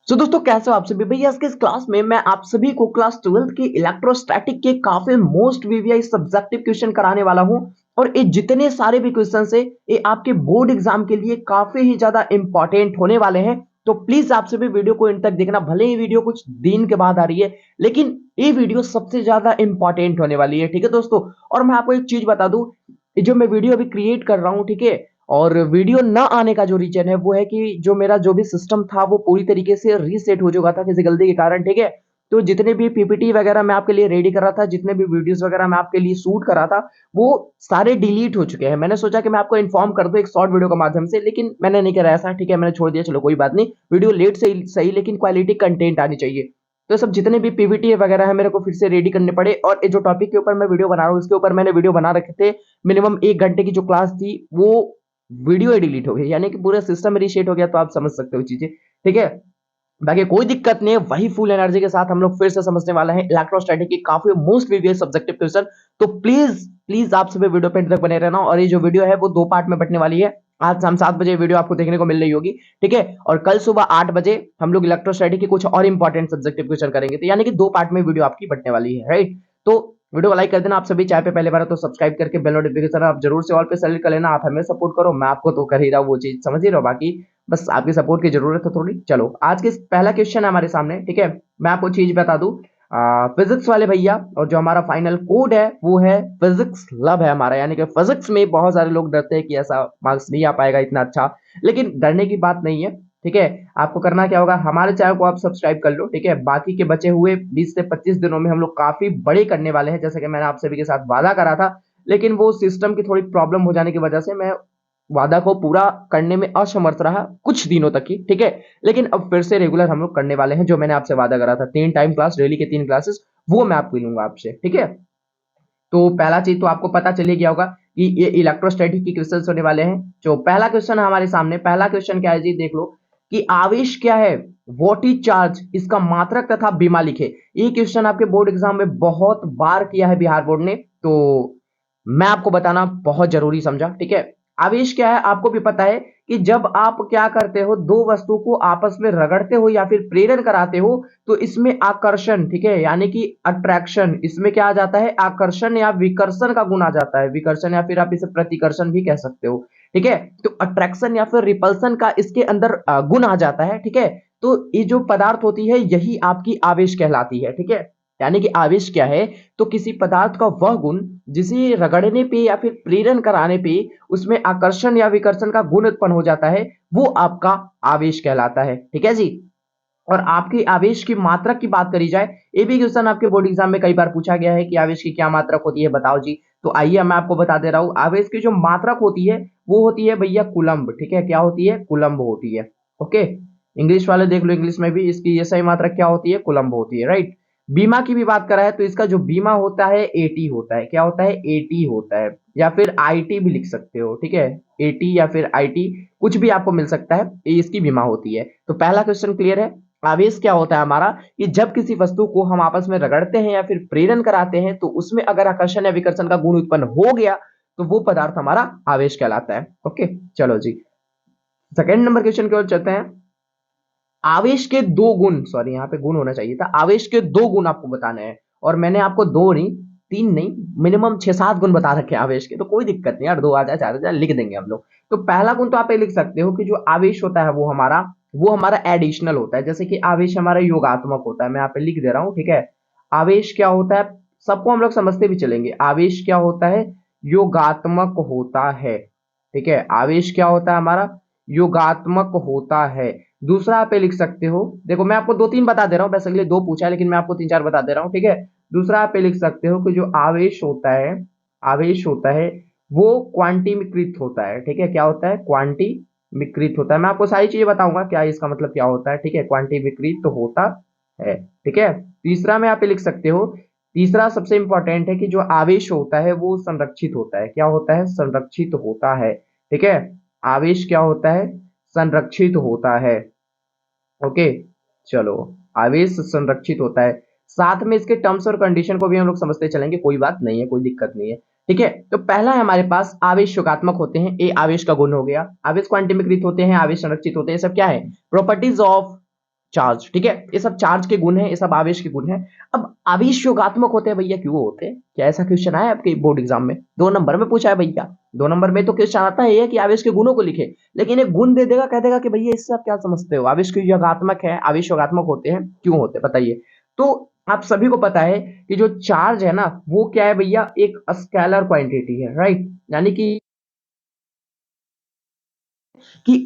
दोस्तों कैसे हो आप सभी भैया। आज के इस क्लास में मैं आप सभी को क्लास 12th के इलेक्ट्रोस्टैटिक के काफी मोस्ट वीवीआई सब्जेक्टिव क्वेश्चन कराने वाला हूं। और ये जितने सारे भी क्वेश्चन है ये आपके बोर्ड एग्जाम के लिए काफी ही ज्यादा इंपॉर्टेंट होने वाले हैं। तो प्लीज आप सभी वीडियो को इन तक देखना। भले ही वीडियो कुछ दिन के बाद आ रही है लेकिन ये वीडियो सबसे ज्यादा इंपॉर्टेंट होने वाली है। ठीक है दोस्तों। और मैं आपको एक चीज बता दूं, ये जो मैं वीडियो अभी क्रिएट कर रहा हूं, ठीक है, और वीडियो ना आने का जो रीजन है वो है कि जो मेरा जो भी सिस्टम था वो पूरी तरीके से रीसेट हो चुका था किसी गलती के कारण। ठीक है। तो जितने भी पीपीटी वगैरह मैं आपके लिए रेडी कर रहा था, जितने भी वीडियोस वगैरह मैं आपके लिए शूट कर रहा था, वो सारे डिलीट हो चुके हैं। मैंने सोचा कि मैं आपको इन्फॉर्म कर दूं एक शॉर्ट वीडियो के माध्यम से, लेकिन मैंने नहीं करा ऐसा। ठीक है, मैंने छोड़ दिया। चलो कोई बात नहीं, वीडियो लेट से सही लेकिन क्वालिटी कंटेंट आनी चाहिए। तो सब जितने भी पीपीटी वगैरह है मेरे को फिर से रेडी करने पड़े। और ये जो टॉपिक के ऊपर मैं वीडियो बना रहा हूँ इसके ऊपर मैंने वीडियो बना रखे थे। मिनिमम 1 घंटे की जो क्लास थी वो वीडियो डिलीट हो गई, यानी कि पूरा सिस्टम रीसेट हो गया। तो आप समझ सकते हो चीजें। ठीक है, बाकी कोई दिक्कत नहीं है। वही फुल एनर्जी के साथ हम लोग फिर से समझने वाले हैं इलेक्ट्रोस्टैटिक की काफी मोस्ट प्रीवियस सब्जेक्टिव क्वेश्चन। तो प्लीज प्लीज आप सभी वीडियो पे तक बने रहना। और ये जो वीडियो है वो 2 पार्ट में बटने वाली है। आज शाम 7 बजे वीडियो आपको देखने को मिल रही होगी। ठीक है, और कल सुबह 8 बजे हम लोग इलेक्ट्रोस्टैटिक के कुछ और इंपॉर्टेंट सब्जेक्टिव क्वेश्चन करेंगे। तो यानी कि 2 पार्ट में वीडियो आपकी बटने वाली है, राइट। तो वीडियो को लाइक कर देना। आप सभी चाहे पे पहले बार तो सब्सक्राइब करके बेल नोटिफिकेशन आप जरूर से ऑल पे सेलेक्ट कर लेना। आप हमें सपोर्ट करो, मैं आपको तो कर ही रहा हूँ, वो चीज समझ ही रहो। बाकी बस आपकी सपोर्ट की जरूरत है थोड़ी। चलो आज के पहला क्वेश्चन है हमारे सामने। ठीक है, मैं आपको चीज बता दूं, फिजिक्स वाले भैया, और जो हमारा फाइनल कोड है वो है फिजिक्स लब है हमारा। यानी कि फिजिक्स में बहुत सारे लोग डरते हैं कि ऐसा मार्क्स नहीं आ पाएगा इतना अच्छा, लेकिन डरने की बात नहीं है। ठीक है, आपको करना क्या होगा, हमारे चैनल को आप सब्सक्राइब कर लो। ठीक है, बाकी के बचे हुए 20 से 25 दिनों में हम लोग काफी बड़े करने वाले हैं, जैसे कि मैंने आप सभी के साथ वादा करा था। लेकिन वो सिस्टम की थोड़ी प्रॉब्लम हो जाने की वजह से मैं वादा को पूरा करने में असमर्थ रहा कुछ दिनों तक ही। ठीक है, लेकिन अब फिर से रेगुलर हम लोग करने वाले हैं। जो मैंने आपसे वादा करा था 3 टाइम क्लास, डेली के 3 क्लासेस, वो मैं आपको लूंगा आपसे। ठीक है, तो पहला चीज तो आपको पता चल गया होगा कि ये इलेक्ट्रोस्टैटिक की क्वेश्चन होने वाले हैं। जो पहला क्वेश्चन है हमारे सामने, पहला क्वेश्चन क्या है जी, देख लो कि आवेश क्या है, व्हाट इज चार्ज, इसका मात्रक तथा बीमा लिखे। ये क्वेश्चन आपके बोर्ड एग्जाम में बहुत बार किया है बिहार बोर्ड ने, तो मैं आपको बताना बहुत जरूरी समझा। ठीक है, आवेश क्या है आपको भी पता है कि जब आप क्या करते हो, दो वस्तु को आपस में रगड़ते हो या फिर प्रेरण कराते हो, तो इसमें आकर्षण, ठीक है, यानी कि अट्रैक्शन, इसमें क्या आ जाता है, आकर्षण या विकर्षण का गुण आ जाता है। विकर्षण या फिर आप इसे प्रतिकर्षण भी कह सकते हो। ठीक है, तो अट्रैक्शन या फिर रिपल्सन का इसके अंदर गुण आ जाता है। ठीक है, तो ये जो पदार्थ होती है यही आपकी आवेश कहलाती है। ठीक है, यानी कि आवेश क्या है, तो किसी पदार्थ का वह गुण जिसे रगड़ने पे या फिर प्रेरण कराने पे उसमें आकर्षण या विकर्षण का गुण उत्पन्न हो जाता है, वो आपका आवेश कहलाता है। ठीक है जी। और आपकी आवेश की मात्रा की बात करी जाए, ये भी क्वेश्चन आपके बोर्ड एग्जाम में कई बार पूछा गया है कि आवेश की क्या मात्रक होती है, बताओ जी। तो आइए मैं आपको बता दे रहा हूं, आवेश की जो मात्रक होती है वो होती है भैया कूलम्ब। ठीक है, क्या होती है, कूलम्ब होती है। ओके, इंग्लिश वाले देख लो, इंग्लिश में भी इसकी ये सही मात्रक क्या होती है, कूलम्ब होती है, राइट। बीमा की भी बात करा है तो इसका जो बीमा होता है एटी होता है। क्या होता है, एटी होता है, या फिर आईटी भी लिख सकते हो। ठीक है, एटी या फिर आईटी कुछ भी आपको मिल सकता है, ये इसकी बीमा होती है। तो पहला क्वेश्चन क्लियर है। आवेश क्या होता है हमारा, कि जब किसी वस्तु को हम आपस में रगड़ते हैं या फिर प्रेरण कराते हैं तो उसमें अगर आकर्षण या विकर्षण का गुण उत्पन्न हो गया तो वो पदार्थ हमारा आवेश कहलाता है। ओके, चलो जी, सेकेंड नंबर क्वेश्चन की ओर चलते हैं। आवेश के दो गुण, सॉरी यहाँ पे गुण होना चाहिए था, आवेश के दो गुण आपको बताने हैं। और मैंने आपको दो नहीं, तीन नहीं, मिनिमम 6-7 गुण बता रखे हैं आवेश के। तो कोई दिक्कत नहीं यार, 2 आ जाए 4 आ जाए लिख देंगे हम लोग। तो पहला गुण तो आप ये लिख सकते हो कि जो आवेश होता है वो हमारा एडिशनल होता है। जैसे कि आवेश हमारा योगात्मक होता है, मैं यहाँ पे लिख दे रहा हूँ। ठीक है, आवेश क्या होता है, सबको हम लोग समझते भी चलेंगे। आवेश क्या होता है, योगात्मक होता है। ठीक है, आवेश क्या होता है हमारा, योगात्मक होता है। दूसरा आप ये लिख सकते हो, देखो मैं आपको 2-3 बता दे रहा हूँ, वैसे अगले 2 पूछा है लेकिन मैं आपको 3-4 बता दे रहा हूँ। ठीक है, दूसरा आप ये लिख सकते हो कि जो आवेश होता है, आवेश होता है वो क्वांटीमीकृत होता है। ठीक है, क्या होता है, क्वांटीमीकृत होता है। मैं आपको सारी चीजें बताऊंगा क्या इसका मतलब क्या होता है। ठीक है, क्वांटीमीकृत तो होता है। ठीक है, तीसरा में आप ये लिख सकते हो, तीसरा सबसे इंपॉर्टेंट है कि जो आवेश होता है वो संरक्षित होता है। क्या होता है, संरक्षित होता है। ठीक है, आवेश क्या होता है, संरक्षित होता है। ओके, चलो, आवेश संरक्षित होता है। साथ में इसके टर्म्स और कंडीशन को भी हम लोग समझते चलेंगे, कोई बात नहीं है, कोई दिक्कत नहीं है। ठीक है, तो पहला है हमारे पास आवेश योगात्मक होते हैं, ये आवेश का गुण हो गया। आवेश क्वांटीमीकृत होते हैं, आवेश संरक्षित होते हैं, सब क्या है, प्रॉपर्टीज ऑफ चार्ज, ठीक है, ये सब चार्ज के गुण है, ये सब आवेश के गुण है। अब आवेश योगात्मक होते हैं भैया, क्यों होते हैं? क्या ऐसा क्वेश्चन आया आपके बोर्ड एग्जाम में? 2 नंबर में पूछा है भैया, 2 नंबर में तो क्वेश्चन आता है ये कि आवेश के गुणों को लिखे, लेकिन एक गुण दे देगा, कह देगा कि भैया इससे आप क्या समझते हो, आवेश के योगात्मक है, आवेश योगात्मक होते हैं, क्यों होते हैं बताइए। तो आप सभी को पता है कि जो चार्ज है ना, वो क्या है भैया, एक स्केलर क्वांटिटी है, राइट, यानी कि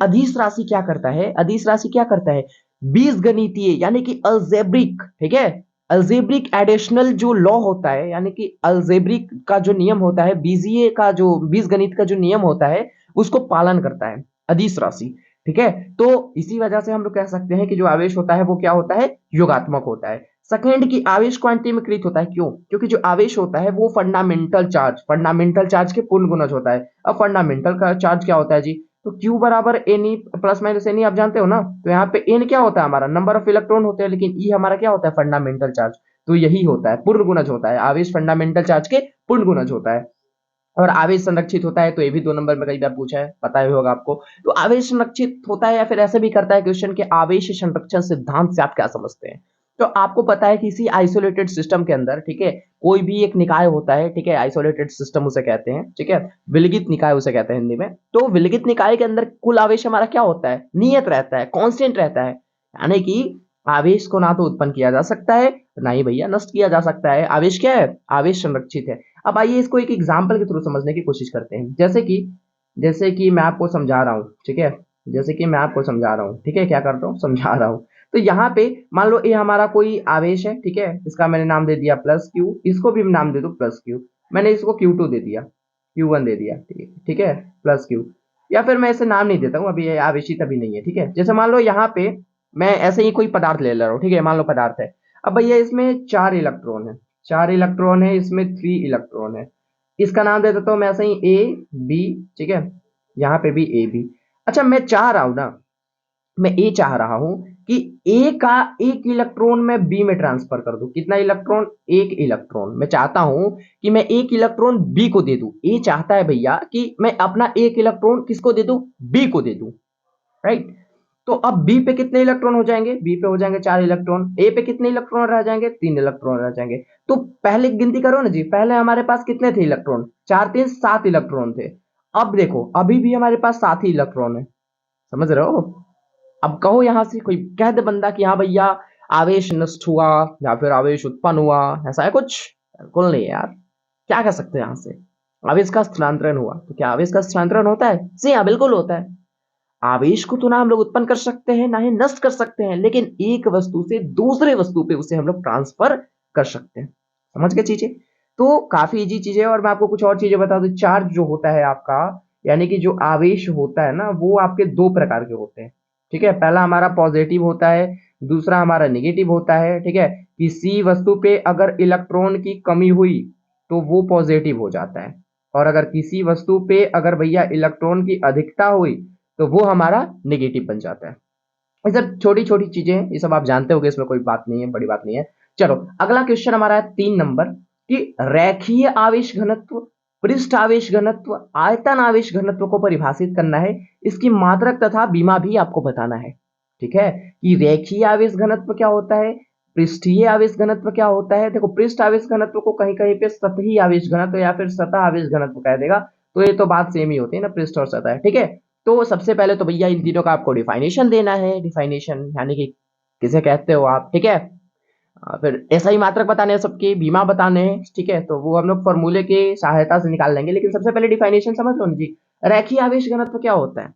अदिश राशि क्या करता है, अदिश राशि क्या करता है, बीजगणितीय यानी कि अलजेब्रिक, ठीक है, अलजेब्रिक एडिशनल जो लॉ होता है, यानी कि अलजेब्रिक का जो नियम होता है, बीजीय का जो बीजगणित का जो नियम होता है, उसको पालन करता है अदिश राशि, ठीक है। तो इसी वजह से हम लोग कह सकते हैं कि जो आवेश होता है वो क्या होता है, योगात्मक होता है। सेकंड की आवेश क्वांटिटी में कृत होता है, क्यों? क्योंकि जो आवेश होता है वो फंडामेंटल चार्ज के पूर्ण गुणज होता है। अब फंडामेंटल का चार्ज क्या होता है जी, तो Q बराबर N E plus minus N E, आप जानते हो ना, तो यहाँ पे एन क्या होता है हमारा, नंबर ऑफ इलेक्ट्रॉन होते हैं, लेकिन ई हमारा क्या होता है, फंडामेंटल चार्ज, तो यही होता है, पूर्ण गुणज होता है, आवेश फंडामेंटल चार्ज के पूर्ण गुणज होता है। और आवेश संरक्षित होता है, तो ये भी 2 नंबर में कई बार पूछा है, पता ही होगा आपको। तो आवेश संरक्षित होता है, या फिर ऐसे भी करता है क्वेश्चन के आवेश संरक्षण सिद्धांत से आप क्या समझते हैं। तो आपको पता है कि इसी आइसोलेटेड सिस्टम के अंदर, ठीक है, कोई भी एक निकाय होता है, ठीक है, आइसोलेटेड सिस्टम उसे कहते हैं, ठीक है, विलगित निकाय उसे कहते हैं हिंदी में। तो विलगित निकाय के अंदर कुल आवेश हमारा क्या होता है, नियत रहता है, कांस्टेंट रहता है, यानी कि आवेश को ना तो उत्पन्न किया जा सकता है, ना ही भैया नष्ट किया जा सकता है। आवेश क्या है, आवेश संरक्षित है। अब आइए इसको एक एग्जाम्पल के थ्रू समझने की कोशिश करते हैं, जैसे कि मैं आपको समझा रहा हूँ, ठीक है, जैसे कि मैं आपको समझा रहा हूँ, ठीक है, क्या करता हूँ, समझा रहा हूँ। तो यहाँ पे मान लो ये हमारा कोई आवेश है, ठीक है, इसका मैंने नाम दे दिया प्लस क्यू, इसको भी नाम दे दो प्लस क्यू, मैंने इसको Q2 दे दिया, Q1 दे दिया, ठीक है, प्लस क्यू, या फिर मैं ऐसे नाम नहीं देता हूँ, अभी ये आवेशित अभी नहीं है, ठीक है। जैसे मान लो यहाँ पे मैं ऐसे ही कोई पदार्थ ले रहा हूँ, ठीक है, मान लो पदार्थ है। अब भैया इसमें 4 इलेक्ट्रॉन है, 4 इलेक्ट्रॉन है, इसमें 3 इलेक्ट्रॉन है, इसका नाम दे देता हूँ मैं ऐसे ही ए बी, ठीक है, यहाँ पे भी ए बी। अच्छा, मैं चाह रहा हूं ना, मैं ए चाह रहा हूं कि ए का एक इलेक्ट्रॉन मैं बी में ट्रांसफर कर दूं। कितना इलेक्ट्रॉन, एक इलेक्ट्रॉन। मैं चाहता हूं कि मैं एक इलेक्ट्रॉन बी को दे दूं। ए चाहता है भैया कि मैं अपना एक इलेक्ट्रॉन किसको दे दूं, बी को दे दूं, राइट। तो अब बी पे कितने इलेक्ट्रॉन हो जाएंगे, बी पे हो जाएंगे 4 इलेक्ट्रॉन, ए पे कितने इलेक्ट्रॉन रह जाएंगे, 3 इलेक्ट्रॉन रह जाएंगे। तो पहले गिनती करो ना जी, पहले हमारे पास कितने थे इलेक्ट्रॉन, 4 3 7 इलेक्ट्रॉन थे। अब देखो अभी भी हमारे पास 7 ही इलेक्ट्रॉन है, समझ रहे हो। अब कहो यहां से कोई कह दे बंदा कि हाँ भैया आवेश नष्ट हुआ या फिर आवेश उत्पन्न हुआ, ऐसा है कुछ? बिल्कुल नहीं है यार। क्या कह सकते हैं यहां से, आवेश का स्थानांतरण हुआ, तो क्या आवेश का स्थानांतरण होता है? जी हाँ, बिल्कुल होता है। आवेश को तो ना हम लोग उत्पन्न कर सकते हैं, ना ही नष्ट कर सकते हैं, लेकिन एक वस्तु से दूसरे वस्तु पे उसे हम लोग ट्रांसफर कर सकते हैं। समझ गए चीजें? तो काफी इजी चीजें। और मैं आपको कुछ और चीजें बता दूं। चार्ज जो होता है आपका, यानी कि जो आवेश होता है ना, वो आपके 2 प्रकार के होते हैं, ठीक है। पहला हमारा पॉजिटिव होता है, दूसरा हमारा निगेटिव होता है, ठीक है। किसी वस्तु पे अगर इलेक्ट्रॉन की कमी हुई तो वो पॉजिटिव हो जाता है, और अगर किसी वस्तु पे अगर भैया इलेक्ट्रॉन की अधिकता हुई तो वो हमारा नेगेटिव बन जाता है। ये सब छोटी छोटी चीजें हैं, ये सब आप जानते होंगे, इसमें कोई बात नहीं है, बड़ी बात नहीं है। चलो अगला क्वेश्चन हमारा है 3 नंबर कि रेखीय आवेश घनत्व, पृष्ठ आवेश घनत्व, आयतन आवेश घनत्व को परिभाषित करना है। इसकी मात्रक तथा बीमा भी आपको बताना है, ठीक है, कि रेखीय आवेश घनत्व क्या होता है, पृष्ठीय आवेश घनत्व क्या होता है। देखो पृष्ठ आवेश घनत्व को कहीं कहीं पे सतही आवेश घनत्व या फिर सतह आवेश घनत्व कह देगा, तो ये तो बात सेम ही होती है ना, पृष्ठ और सतह, ठीक है। तो सबसे पहले तो भैया इन तीनों का आपको डिफाइनेशन देना है, डिफाइनेशन यानी कि किसे कहते हो आप, ठीक है। फिर ऐसा ही मात्रक बताने हैं, सबके बीमा बताने हैं, ठीक है, तो वो हम लोग फॉर्मूले के सहायता से निकाल लेंगे। लेकिन सबसे पहले डिफाइनेशन समझ लो ना जी। रेखीय आवेश घनत्व क्या होता है?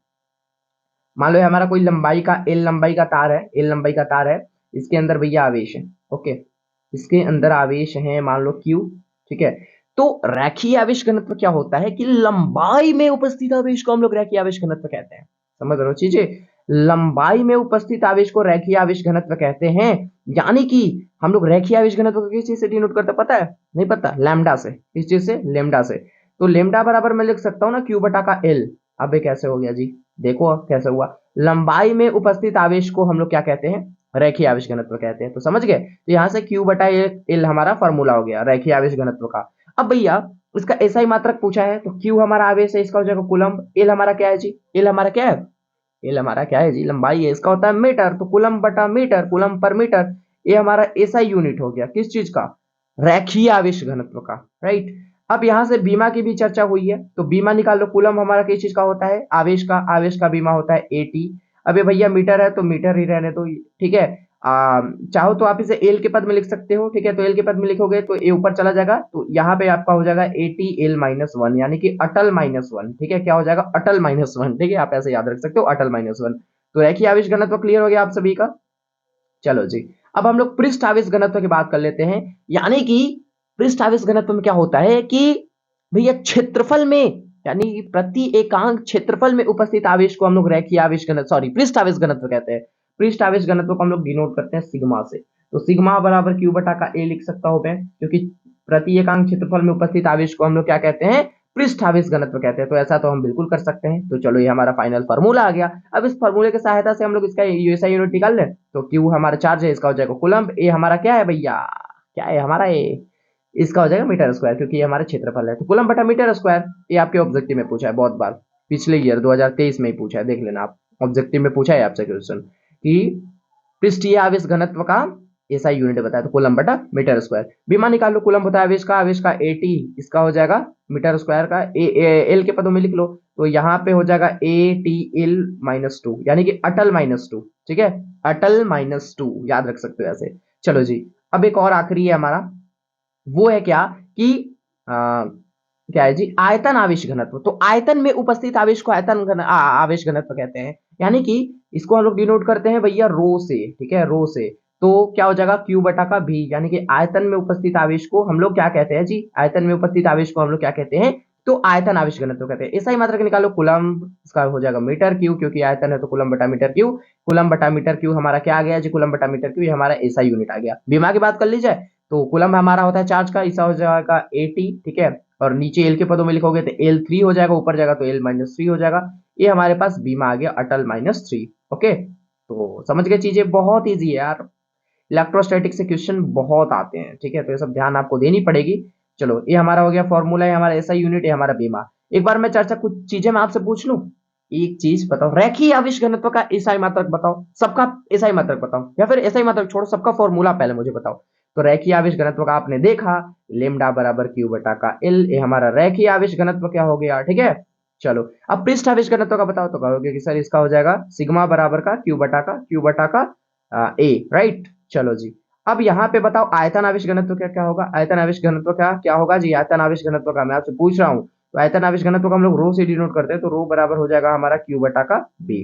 मान लो हमारा कोई लंबाई का एल लंबाई का तार है, एल लंबाई का तार है, इसके अंदर भैया आवेश है, ओके, इसके अंदर आवेश है मान लो क्यू, ठीक है। तो रेखीय आवेश घनत्व क्या होता है कि लंबाई में उपस्थित आवेश को हम लोग रेखीय आवेश घनत्व कहते हैं। समझ रहे हो चीजें? लंबाई में उपस्थित आवेश को रेखीय आवेश घनत्व कहते हैं। यानी कि हम लोग रेखीय आवेश घनत्व को किस चीज से डिनोट करते हैं पता है? नहीं पता? लैम्डा से। किस चीज से? लैम्डा से। तो लैम्डा बराबर मैं लिख सकता हूँ ना क्यू बटा का एल। अब ये कैसे हो गया जी? देखो अब कैसे हुआ। लंबाई में उपस्थित आवेश को हम लोग क्या कहते हैं? रेखीय आवेश घनत्व कहते हैं। तो समझ गए? तो यहां से क्यू बटा एल हमारा फॉर्मूला हो गया रेखीय आवेश घनत्व का। अब भैया इसका ऐसा ही मात्रक पूछा है, तो क्यू हमारा आवेश है, इसका हो जाएगा कूलम्ब। एल हमारा क्या है जी? एल हमारा क्या है? एल हमारा क्या है जी, लंबाई है, इसका होता है मीटर, तो कूलम बटा मीटर, कूलम पर मीटर, ये हमारा एसआई यूनिट हो गया किस चीज का, रैखीय आवेश घनत्व का, राइट। अब यहां से बीमा की भी चर्चा हुई है, तो बीमा निकाल लो, कूलम हमारा किस चीज का होता है, आवेश का बीमा होता है एटी। अबे भैया मीटर है तो मीटर ही रहने दो, ठीक है। चाहो तो आप इसे एल के पद में लिख सकते हो, ठीक है, तो एल के पद में लिखोगे तो ए ऊपर चला जाएगा, तो यहाँ पे आपका हो जाएगा एटी एल माइनस वन, यानी कि अटल माइनस वन, ठीक है, क्या हो जाएगा, अटल माइनस वन, ठीक है, आप ऐसे याद रख सकते हो, अटल माइनस वन। तो रैखिक आवेश घनत्व क्लियर हो गया आप सभी का। चलो जी, अब हम लोग पृष्ठ आवेश घनत्व की बात कर लेते हैं, यानी कि पृष्ठ आवेश घनत्व में क्या होता है कि भैया क्षेत्रफल में, यानी प्रति एकांक क्षेत्रफल में उपस्थित आवेश को हम लोग रैखिक आवेश घनत्व, सॉरी, पृष्ठ आवेश घनत्व कहते हैं। पृष्ठ आवेश घनत्व को हम लोग डिनोट करते हैं सिग्मा से, तो सिग्मा बराबर क्यू बटा का ए लिख सकता हूं मैं, क्योंकि प्रति एकांक क्षेत्रफल में उपस्थित आवेश को हम लोग क्या कहते हैं, पृष्ठ आवेश घनत्व कहते हैं। तो ऐसा तो हम बिल्कुल कर सकते हैं, तो चलो ये हमारा फाइनल फार्मूला आ गया। अब इस फार्मूले की सहायता से हम लोग इसका यूएसआई यूनिट निकाल लें, तो क्यू हमारा चार्ज है, इसका हो जाएगा कूलम्ब, ए हमारा क्या है भैया, क्या है हमारा ए, इसका हो जाएगा मीटर स्क्वायर, क्योंकि ये हमारा क्षेत्रफल है, तो कूलम्ब बटा मीटर स्क्वायर। ये आपके ऑब्जेक्टिव में पूछा है बहुत बार, पिछले ईयर 2023 में ही पूछा है, देख लेना आप, ऑब्जेक्टिव में पूछा है आपसे क्वेश्चन कि पृष्ठीय आवेश घनत्व का एसआई यूनिट बताया, तो कूलम बटा मीटर स्क्वायर। बीमा निकाल लो, कूलम होता है आवेश का एटी, इसका हो जाएगा मीटर स्क्वायर का एल के पदों में लिख लो, तो यहाँ पे हो जाएगा A T L minus two, यानी कि अटल माइनस टू, ठीक है, अटल माइनस टू याद रख सकते हो ऐसे। चलो जी, अब एक और आखिरी है हमारा, वो है क्या कि क्या है जी, आयतन आवेश घनत्व। तो आयतन में उपस्थित आवेश को आवेश घनत्व कहते हैं, यानी कि इसको हम लोग डिनोट करते हैं भैया रो से, ठीक है, रो से। तो क्या हो जाएगा, क्यू बटा का भी, यानी कि आयतन में उपस्थित आवेश को हम लोग क्या कहते हैं जी, आयतन में उपस्थित आवेश को हम लोग क्या कहते हैं, तो आयतन आवेश घनत्व कहते हैं। ऐसा ही मात्रक निकालो, कूलम्ब, इसका हो जाएगा मीटर क्यू, क्योंकि आयतन है तो कूलम्ब बटा मीटर क्यू, कूलम्ब बटा मीटर क्यू हमारा क्या आ गया जी, कूलम्ब बटा मीटर क्यू, ये हमारा ऐसा यूनिट आ गया। बीमा की बात कर ली जाए, तो कूलम्ब हमारा होता है चार्ज का, ऐसा हो जाएगा एटी, ठीक है, और नीचे एल के पदों में लिखोगे तो एल थ्री हो जाएगा, ऊपर जाएगा तो एल माइनस थ्री हो जाएगा। ये हमारे पास बीमा आ गया अटल माइनस थ्री। ओके, तो समझ गए, चीजें बहुत ईजी है यार, इलेक्ट्रोस्टैटिक से क्वेश्चन बहुत आते हैं, ठीक है, तो ये सब ध्यान आपको देनी पड़ेगी। चलो, ये हमारा हो गया फॉर्मूला, है हमारा ऐसा यूनिट है हमारा बीमा। एक बार मैं चर्चा कुछ चीजें मैं आपसे पूछ लूं, एक चीज बताओ, रैखिक आवेश घनत्व का एसआई मात्रक बताओ, सबका एसआई मात्रक बताओ, या फिर एसआई मात्रक छोड़ो, सबका फॉर्मूला पहले मुझे बताओ। तो रैखिक आवेश घनत्व का आपने देखा, लेमडा बराबर क्यू बटा का एल, ये हमारा रैखिक आवेश घनत्व क्या हो गया, ठीक है। चलो, अब पृष्ठ आवेश घनत्व का बताओ, तो कहोगे कि सर इसका हो जाएगा सिग्मा बराबर का क्यू बटा का ए, राइट। चलो जी, अब यहाँ पे बताओ आयतन आवेश घनत्व क्या क्या होगा, आयतन आवेश घनत्व क्या क्या होगा जी, आयतन आवेश घनत्व का मैं आपसे पूछ रहा हूँ, तो आयतन आवेश घनत्व को हम लोग रो से डिनोट करते हैं, तो रो बराबर हो जाएगा हमारा क्यू बटा का बी,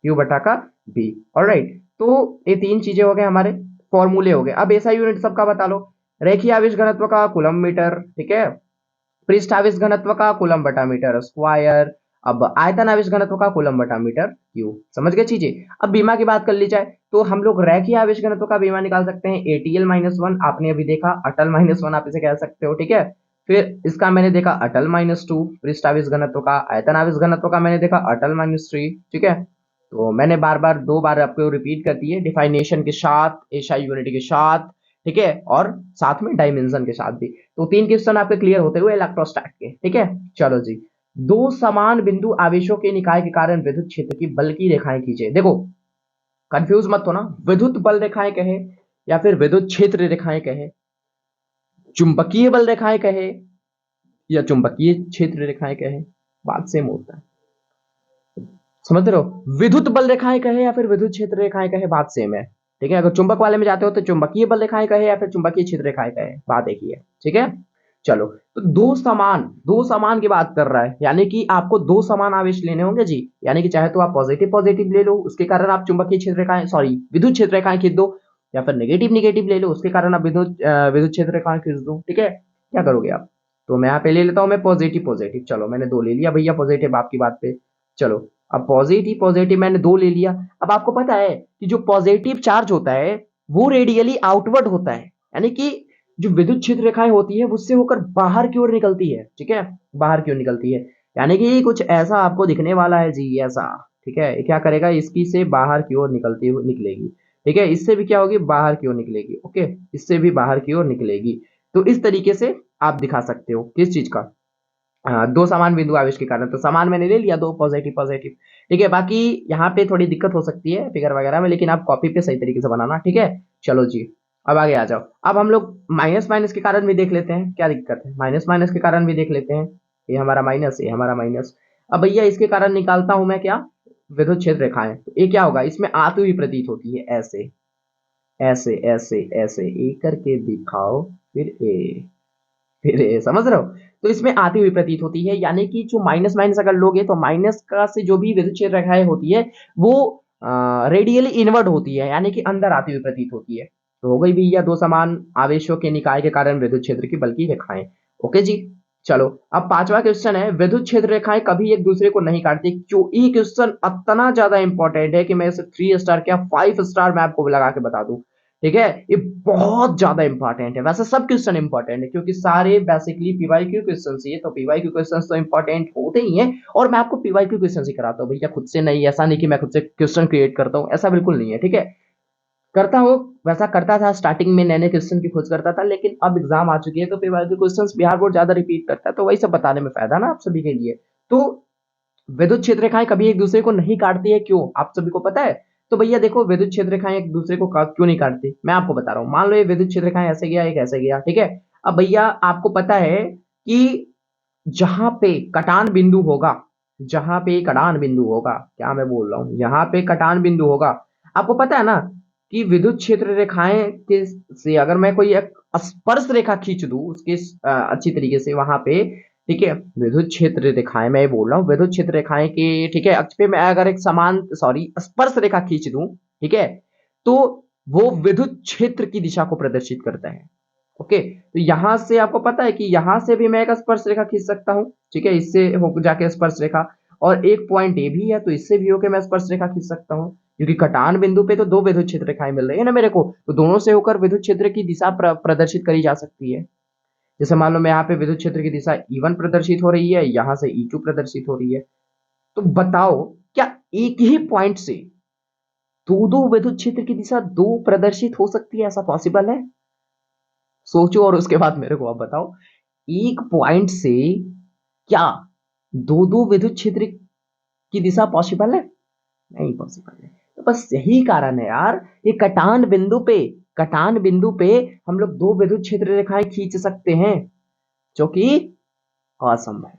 क्यू बटा का बी, ऑलराइट। तो ये तीन चीजें हो गए हमारे, फॉर्मूले हो गए। अब ऐसा यूनिट सबका बता लो, रेखीय आवेश घनत्व का कूलम मीटर, ठीक है, पृष्ठ आवेश घनत्व का कूलम बटा मीटर स्क्वायर, अब आयतन आवेश घनत्व का कूलम बटा मीटर क्यू, समझ गए चीजें। अब बीमा की बात कर ली जाए, तो हम लोग रैखिक आवेश घनत्व का बीमा निकाल सकते हैं एटीएल माइनस वन, आपने अभी देखा अटल माइनस वन आप इसे कह सकते हो, ठीक है। फिर इसका मैंने देखा अटल माइनस टू, पृष्ठ आवेश घनत्व का, आयतन आवेश घनत्व का मैंने देखा अटल माइनस थ्री, ठीक है। तो मैंने बार बार दो बार आपको रिपीट कर दिए, डिफाइनेशन के साथ, एसआई यूनिट के साथ, ठीक है, और साथ में डायमेंशन के साथ भी। तो तीन क्वेश्चन आपके क्लियर होते हुए इलेक्ट्रोस्टैट के, ठीक है। चलो जी, दो समान बिंदु आवेशों के निकाय के कारण विद्युत क्षेत्र की बल की रेखाएं खींचे। देखो, कंफ्यूज मत होना, विद्युत बल रेखाएं कहे या फिर विद्युत क्षेत्र रेखाएं कहे, चुंबकीय बल रेखाएं कहे या चुंबकीय क्षेत्र रेखाएं कहे, बात सेम होता है, समझ रहे हो, विद्युत बल रेखाएं कहे या फिर विद्युत क्षेत्र रेखाएं कहे, बात सेम है, ठीक है। अगर चुंबक वाले में जाते हो तो चुंबकीय बल रेखाएं कहे या फिर चुंबकीय क्षेत्र रेखाएं कहे, बात एक ही है, ठीक है। चलो, तो दो समान की बात कर रहा है, यानी कि आपको दो समान आवेश लेने होंगे जी, यानी कि चाहे तो आप पॉजिटिव पॉजिटिव ले लो, उसके कारण आप चुंबकीय क्षेत्र रेखाएं, सॉरी, विद्युत क्षेत्र रेखाएं खींच दो, या फिर नेगेटिव नेगेटिव ले लो, उसके कारण आप विद्युत क्षेत्र रेखाएं खींच दो, ठीक है। क्या करोगे आप, तो मैं यहाँ पे ले लेता हूँ मैं पॉजिटिव पॉजिटिव, चलो मैंने दो ले लिया भैया पॉजिटिव आपकी बात पे। चलो, अब पॉजिटिव पॉजिटिव मैंने दो ले लिया। अब आपको पता है कि जो पॉजिटिव चार्ज होता है वो रेडियली आउटवर्ड होता है, यानी कि जो विद्युत क्षेत्र रेखाएं होती है उससे होकर बाहर की ओर निकलती है, ठीक है, बाहर की ओर निकलती है, यानी कि कुछ ऐसा आपको दिखने वाला है जी, ऐसा, ठीक है। क्या करेगा, इसकी से बाहर की ओर निकलती हुई निकलेगी, ठीक है, इससे भी क्या होगी, बाहर की ओर निकलेगी, ओके, इससे भी बाहर की ओर निकलेगी। तो इस तरीके से आप दिखा सकते हो किस चीज का, दो समान बिंदु आवेश के कारण, तो समान मैंने ले लिया, दो पॉजिटिव पॉजिटिव। ठीक है, बाकी यहाँ पे थोड़ी दिक्कत हो सकती है फिगर वगैरह में, लेकिन आप कॉपी पे सही तरीके से बनाना। ठीक है, चलो जी, अब आगे आ जाओ। अब हम लोग माइनस माइनस के कारण भी देख लेते हैं, क्या दिक्कत है, माइनस माइनस के कारण भी देख लेते हैं। ये हमारा माइनस, ये हमारा माइनस। अब भैया इसके कारण निकालता हूं मैं क्या, विद्युत क्षेत्र रेखाएं। तो ये क्या होगा, इसमें आती हुई प्रतीत होती है, ऐसे ऐसे ऐसे ऐसे, ए करके दिखाओ, फिर ए, समझ रहे हो। तो इसमें आती हुई प्रतीत होती है, यानी कि जो माइनस माइनस अगर लोगे तो माइनस का से जो भी विद्युत क्षेत्र रेखाएं होती है वो रेडियली इनवर्ड होती है, यानी कि अंदर आती हुई प्रतीत होती है। तो हो गई भैया दो समान आवेशों के निकाय के कारण विद्युत क्षेत्र की बल की रेखाएं। ओके जी, चलो अब पांचवा क्वेश्चन है, विद्युत क्षेत्र रेखाएं कभी एक दूसरे को नहीं काटती। जो ये क्वेश्चन इतना ज्यादा इंपॉर्टेंट है कि मैं इसे 3 स्टार क्या 5 स्टार मैं आपको लगा के बता दूं। ठीक है, ये बहुत ज्यादा इंपॉर्टेंट है। वैसे सब क्वेश्चन इंपॉर्टेंट है क्योंकि सारे बेसिकली पीवाईक्यू क्वेश्चन ही है, तो पीवाईक्यू क्वेश्चन तो इंपॉर्टेंट होते ही हैं। और मैं आपको पीवाईक्यू क्वेश्चन ही कराता हूँ भैया, खुद से नहीं, ऐसा नहीं कि मैं खुद से क्वेश्चन क्रिएट करता हूँ, ऐसा बिल्कुल नहीं है। ठीक है, करता हूँ, वैसा करता था स्टार्टिंग में, नए नए क्वेश्चन की खोज करता था, लेकिन अब एग्जाम आ चुकी है तो पीवाईक्यू क्वेश्चन बिहार बोर्ड ज्यादा रिपीट करता है, तो वही सब बताने में फायदा ना आप सभी के लिए। तो विद्युत क्षेत्र रेखाएं कभी एक दूसरे को नहीं काटती है, क्यों आप सभी को पता है। तो भैया देखो, विद्युत क्षेत्र रेखाएं एक दूसरे को क्यों नहीं काटती, मैं आपको बता रहा हूं। मान लो ये विद्युत क्षेत्र रेखाएं ऐसे गया, एक ऐसे गया। ठीक है, अब भैया आपको पता है कि जहां पे कटान बिंदु होगा, जहां पे कटान बिंदु होगा, क्या मैं बोल रहा हूं, जहां पे कटान बिंदु होगा, आपको पता है ना कि विद्युत क्षेत्र रेखाएं के से अगर मैं कोई एक स्पर्श रेखा खींच दूं उसके अच्छी तरीके से वहां पे। ठीक है, विद्युत क्षेत्र रेखाएं मैं ये बोल रहा हूँ, विद्युत क्षेत्र रेखाएं के ठीक है अक्ष पे मैं अगर एक समान सॉरी स्पर्श रेखा खींच दूं, ठीक है, तो वो विद्युत क्षेत्र की दिशा को प्रदर्शित करता है। ओके, तो यहां से आपको पता है कि यहां से भी मैं एक स्पर्श रेखा खींच सकता हूं। ठीक है, इससे हो जाके स्पर्श रेखा, और एक पॉइंट ए भी है तो इससे भी होकर मैं स्पर्श रेखा खींच सकता हूं, क्योंकि कटान बिंदु पे तो दो विद्युत क्षेत्र रेखाएं मिल रही है ना मेरे को, तो दोनों से होकर विद्युत क्षेत्र की दिशा प्रदर्शित करी जा सकती है। जैसे मान लो मैं यहाँ पे विद्युत क्षेत्र की दिशा E1 प्रदर्शित हो रही है, यहाँ से E2 प्रदर्शित हो रही है। तो बताओ, क्या एक ही पॉइंट से दो दो विद्युत क्षेत्र की दिशा दो प्रदर्शित हो सकती है, ऐसा पॉसिबल है। सोचो और उसके बाद मेरे को आप बताओ, एक पॉइंट से क्या दो दो विद्युत क्षेत्र की दिशा पॉसिबल है, नहीं पॉसिबल है। तो बस यही कारण है यार, ये कटान बिंदु पे हम लोग दो विद्युत क्षेत्र रेखाएं खींच सकते हैं, जो कि असंभव है।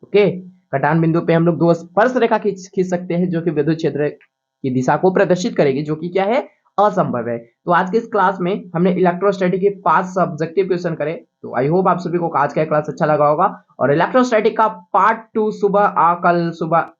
ओके, कटान बिंदु पे हम लोग दो स्पर्श रेखा खींच सकते हैं जो कि विद्युत क्षेत्र की दिशा को प्रदर्शित करेगी, जो कि क्या है, असंभव है। तो आज के इस क्लास में हमने इलेक्ट्रोस्टैटिक के 5 सब्जेक्टिव क्वेश्चन करे। तो आई होप आप सभी को आज का क्लास अच्छा लगा होगा, और इलेक्ट्रोस्टैटिक का पार्ट 2 कल सुबह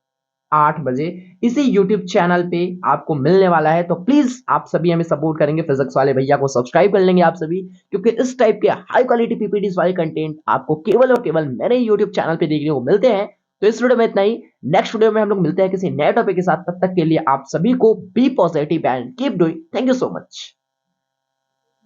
8 बजे इसी यूट्यूब चैनल पे आपको मिलने वाला है। तो प्लीज आप सभी हमें सपोर्ट करेंगे, फिजिक्स वाले भैया को सब्सक्राइब कर लेंगे आप सभी, क्योंकि इस टाइप के हाई क्वालिटी पीपीटीज वाले कंटेंट आपको केवल और केवल मेरे यूट्यूब चैनल पे देखने को मिलते हैं। तो इस वीडियो में इतना ही, नेक्स्ट वीडियो में हम लोग मिलते हैं किसी नए टॉपिक के साथ। तब तक के लिए आप सभी को be positive and keep doing. Thank you so much.